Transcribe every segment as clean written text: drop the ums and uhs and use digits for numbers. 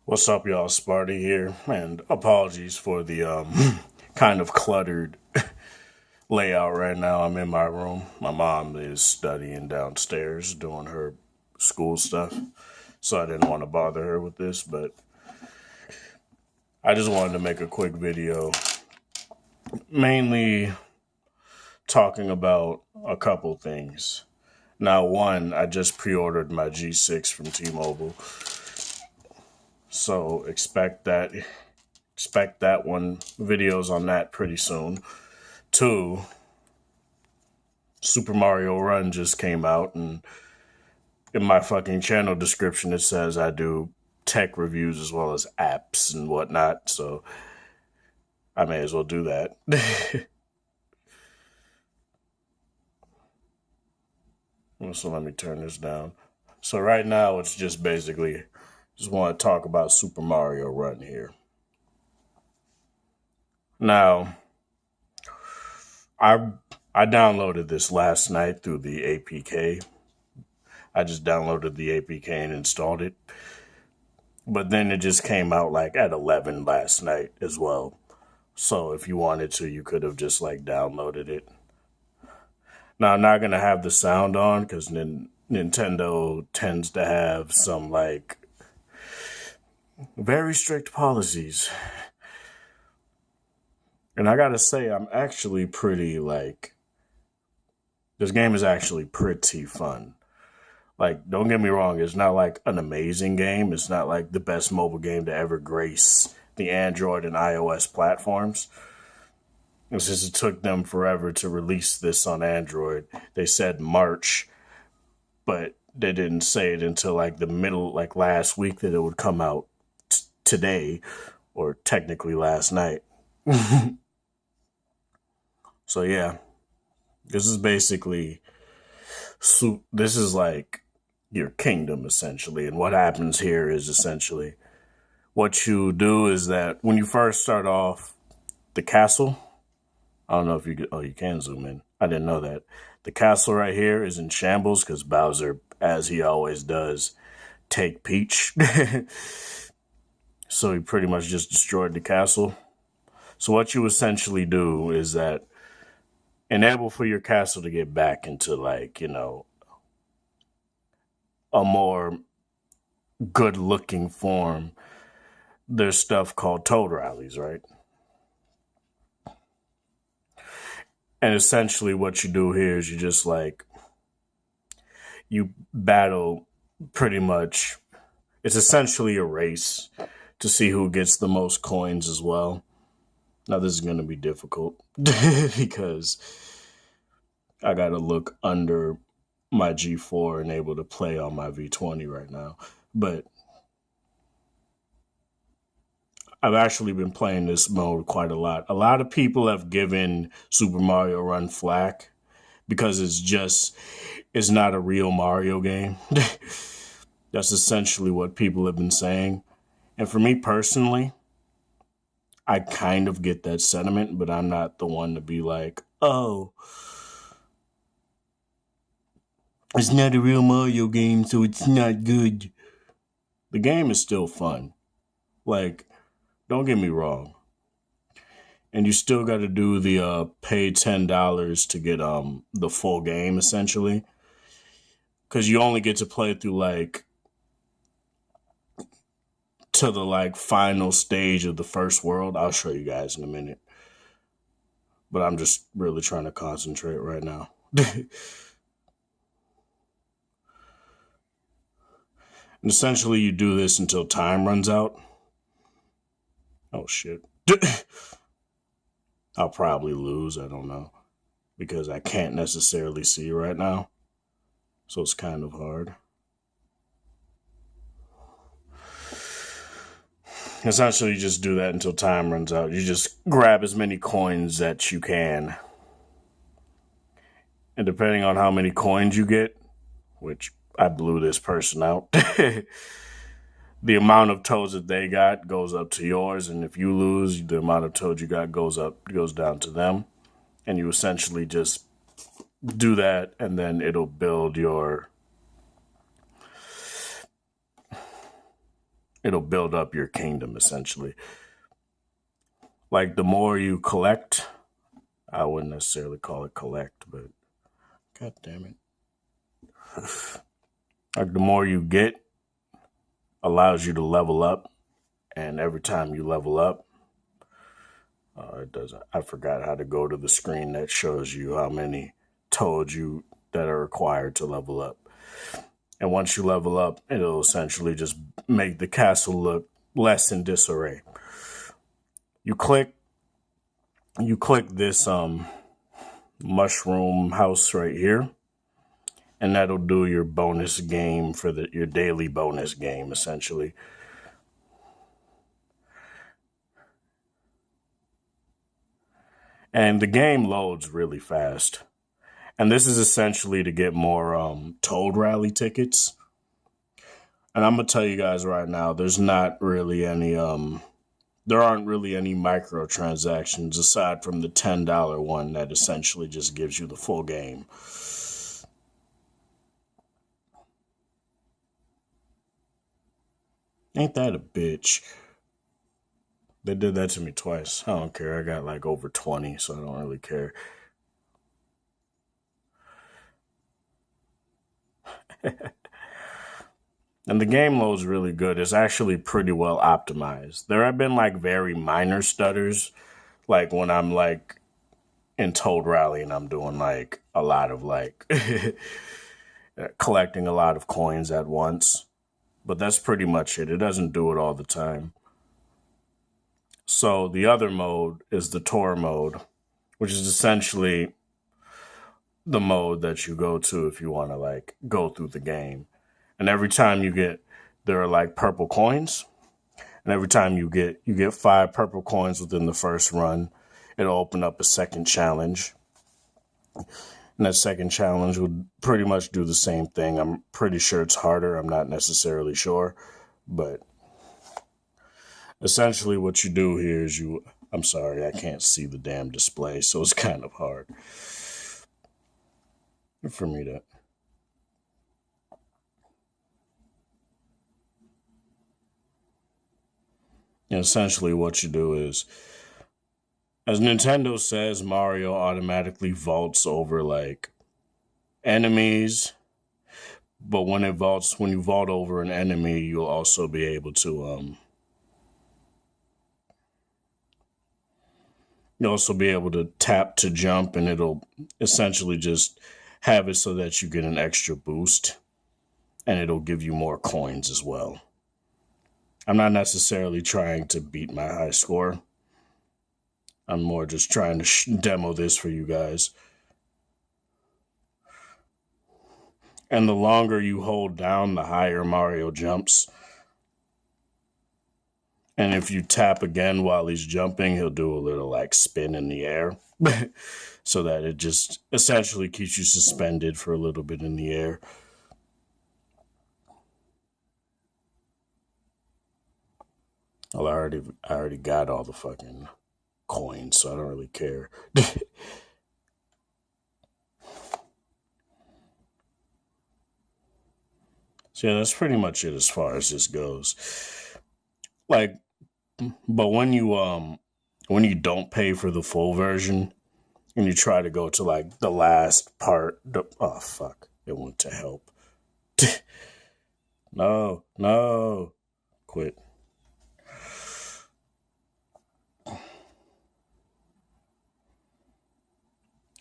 What's up, y'all? Sparty here, and apologies for the kind of cluttered layout right now. I'm in my room. My mom is studying downstairs doing her school stuff, so I didn't want to bother her with this, but I just wanted to make a quick video, mainly talking about a couple things. Now, one, I just pre-ordered my G6 from T-Mobile, so expect that one, videos on that pretty soon. Two, Super Mario Run just came out, and in my fucking channel description, it says I do tech reviews as well as apps and whatnot, so I may as well do that. So let me turn this down. So right now, it's just basically just want to talk about Super Mario Run here. Now, I I downloaded this last night through the APK. I just downloaded the APK and installed it. But then it just came out like at 11 last night as well. So if you wanted to, you could have just like downloaded it. Now, I'm not going to have the sound on because Nintendo tends to have some like very strict policies. And I got to say, I'm actually pretty like, this game is actually pretty fun. Like, don't get me wrong, it's not like an amazing game. It's not like the best mobile game to ever grace the Android and iOS platforms. And since it took them forever to release this on Android, they said March, but they didn't say it until like the middle, like last week, that it would come out today, or technically last night. So yeah, this is basically, this is like your kingdom essentially. And what happens here is essentially what you do is that when you first start off, the castle, I don't know if you could, oh, you can zoom in. I didn't know that. The castle right here is in shambles because Bowser, as he always does, take Peach. So he pretty much just destroyed the castle. So what you essentially do is that enable for your castle to get back into like, a more good looking form. There's stuff called toad rallies, right? And essentially what you do here is you just like, you battle pretty much, it's essentially a race to see who gets the most coins as well. Now this is going to be difficult because I got to look under my G4 and able to play on my V20 right now. But I've actually been playing this mode quite a lot. A lot of people have given Super Mario Run flack because it's not a real Mario game. That's essentially what people have been saying. And for me personally, I kind of get that sentiment, but I'm not the one to be like, oh, it's not a real Mario game, so it's not good. The game is still fun. Like, don't get me wrong. And you still got to do the pay $10 to get the full game essentially, because you only get to play through like to the like final stage of the first world. I'll show you guys in a minute, but I'm just really trying to concentrate right now. And essentially, you do this until time runs out. Oh shit! I'll probably lose. I don't know because I can't necessarily see right now, so it's kind of hard. Essentially, you just do that until time runs out. You just grab as many coins that you can. And depending on how many coins you get, which I blew this person out, the amount of toads that they got goes up to yours. And if you lose, the amount of toads you got goes down to them. And you essentially just do that, and then it'll build your it'll build up your kingdom essentially. Like the more you collect, I wouldn't necessarily call it collect, but god damn it. Like the more you get allows you to level up, and every time you level up, it doesn't. I forgot how to go to the screen that shows you how many toads you that are required to level up. And once you level up, it'll essentially just make the castle look less in disarray. You click this mushroom house right here, and that'll do your bonus game for your daily bonus game essentially. And the game loads really fast. And this is essentially to get more Toad Rally tickets. And I'm gonna tell you guys right now, there's not really any there aren't really any microtransactions aside from the $10 one that essentially just gives you the full game. Ain't that a bitch? They did that to me twice. I don't care. I got like over 20, so I don't really care. And the game loads really good. It's actually pretty well optimized. There have been like very minor stutters, like when I'm like in Toad Rally and I'm doing like a lot of like collecting a lot of coins at once. But that's pretty much it. It doesn't do it all the time. So the other mode is the tour mode, which is essentially the mode that you go to if you want to like go through the game. And every time there are like purple coins. And every time you get 5 purple coins within the first run, it'll open up a second challenge. And that second challenge would pretty much do the same thing. I'm pretty sure it's harder. I'm not necessarily sure. But essentially what you do here is I'm sorry, I can't see the damn display, so it's kind of hard for me to. And essentially what you do is, as Nintendo says, Mario automatically vaults over like enemies. But when you vault over an enemy, you'll also be able to you'll also be able to tap to jump, and it'll essentially just have it so that you get an extra boost, and it'll give you more coins as well. I'm not necessarily trying to beat my high score. I'm more just trying to demo this for you guys. And the longer you hold down, the higher Mario jumps. And if you tap again while he's jumping, he'll do a little like spin in the air. So that it just essentially keeps you suspended for a little bit in the air. Well, I already got all the fucking coins, so I don't really care. So yeah, that's pretty much it as far as this goes. Like, but when you don't pay for the full version and you try to go to like the last part, oh fuck, it went to help. No, quit.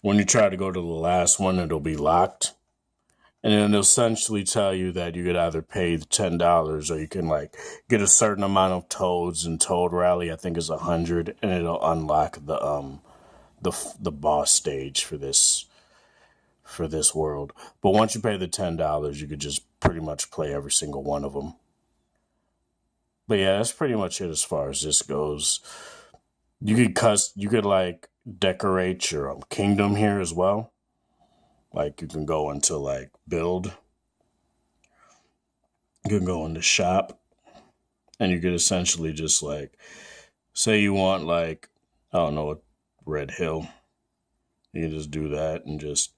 When you try to go to the last one, it'll be locked. And then it'll essentially tell you that you could either pay the $10 or you can like get a certain amount of toads in Toad Rally. I think it's 100, and it'll unlock the boss stage for this world. But once you pay the $10, you could just pretty much play every single one of them. But yeah, that's pretty much it as far as this goes. You could like decorate your kingdom here as well. Like you can go into like build. You can go into shop, and you could essentially just like say you want like, I don't know, a red hill. You can just do that and just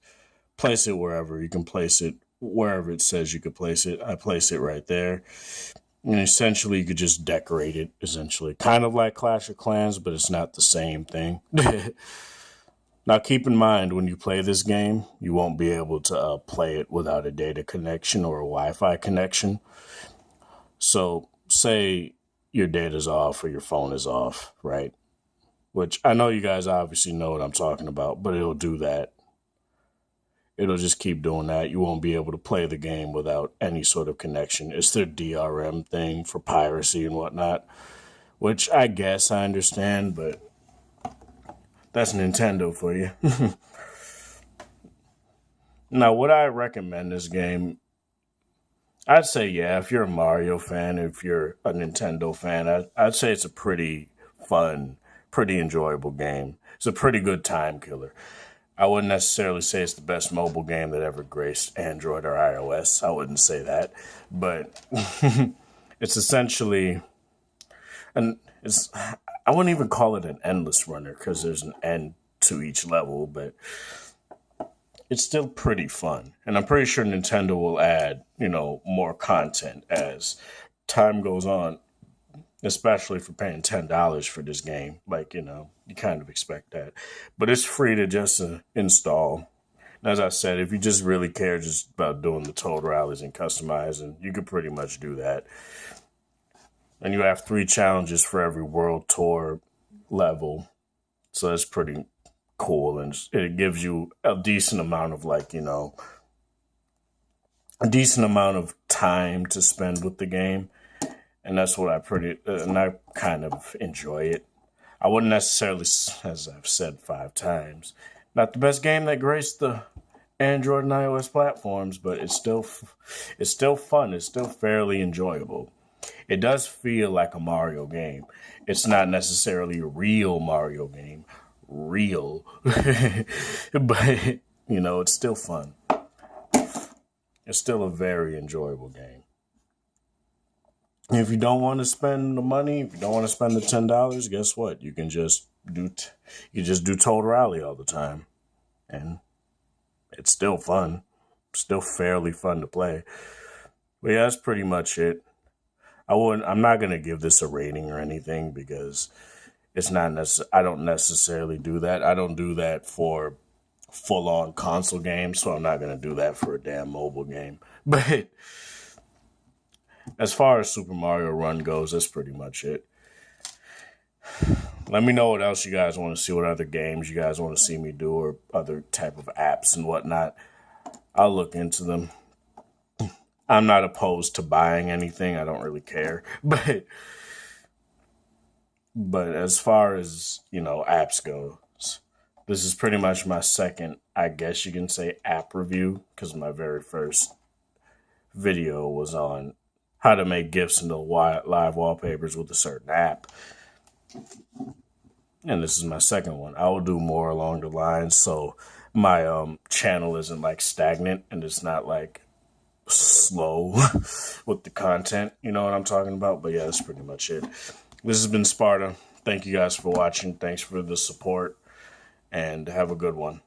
place it wherever. You can place it wherever it says you could place it. I place it right there. And essentially, you could just decorate it, essentially. Kind of like Clash of Clans, but it's not the same thing. Now, keep in mind, when you play this game, you won't be able to play it without a data connection or a Wi-Fi connection. So, say your data's off or your phone is off, right? Which I know you guys obviously know what I'm talking about, but it'll do that. It'll just keep doing that. You won't be able to play the game without any sort of connection. It's their DRM thing for piracy and whatnot, which I guess I understand, but that's Nintendo for you. Now, would I recommend this game? I'd say, yeah, if you're a Mario fan, if you're a Nintendo fan, I'd say it's a pretty fun, pretty enjoyable game. It's a pretty good time killer. I wouldn't necessarily say it's the best mobile game that ever graced Android or iOS. I wouldn't say that. But it's essentially, and it's, I wouldn't even call it an endless runner because there's an end to each level, but it's still pretty fun. And I'm pretty sure Nintendo will add, more content as time goes on, especially for paying $10 for this game. Like, you kind of expect that. But it's free to just install. And as I said, if you just really care just about doing the Toad rallies and customizing, you could pretty much do that. And you have 3 challenges for every World Tour level. So that's pretty cool. And it gives you a decent amount of a decent amount of time to spend with the game. And that's what I kind of enjoy it. I wouldn't necessarily, as I've said 5 times, not the best game that graced the Android and iOS platforms, but it's still fun. It's still fairly enjoyable. It does feel like a Mario game. It's not necessarily a real Mario game, but it's still fun. It's still a very enjoyable game. If you don't want to spend the money, if you don't want to spend the $10, guess what? You can just do Toad Rally all the time, and it's still fun. Still fairly fun to play. But yeah, that's pretty much it. I'm not gonna give this a rating or anything because it's not I don't necessarily do that. I don't do that for full-on console games, so I'm not gonna do that for a damn mobile game. But as far as Super Mario Run goes, that's pretty much it. Let me know what else you guys want to see, what other games you guys want to see me do, or other type of apps and whatnot. I'll look into them. I'm not opposed to buying anything. I don't really care. But as far as, apps go, this is pretty much my second, I guess you can say, app review, because my very first video was on how to make GIFs into live wallpapers with a certain app. And this is my second one. I will do more along the lines so my channel isn't stagnant and it's not slow with the content. You know what I'm talking about? But yeah, that's pretty much it. This has been Sparta. Thank you guys for watching. Thanks for the support and have a good one.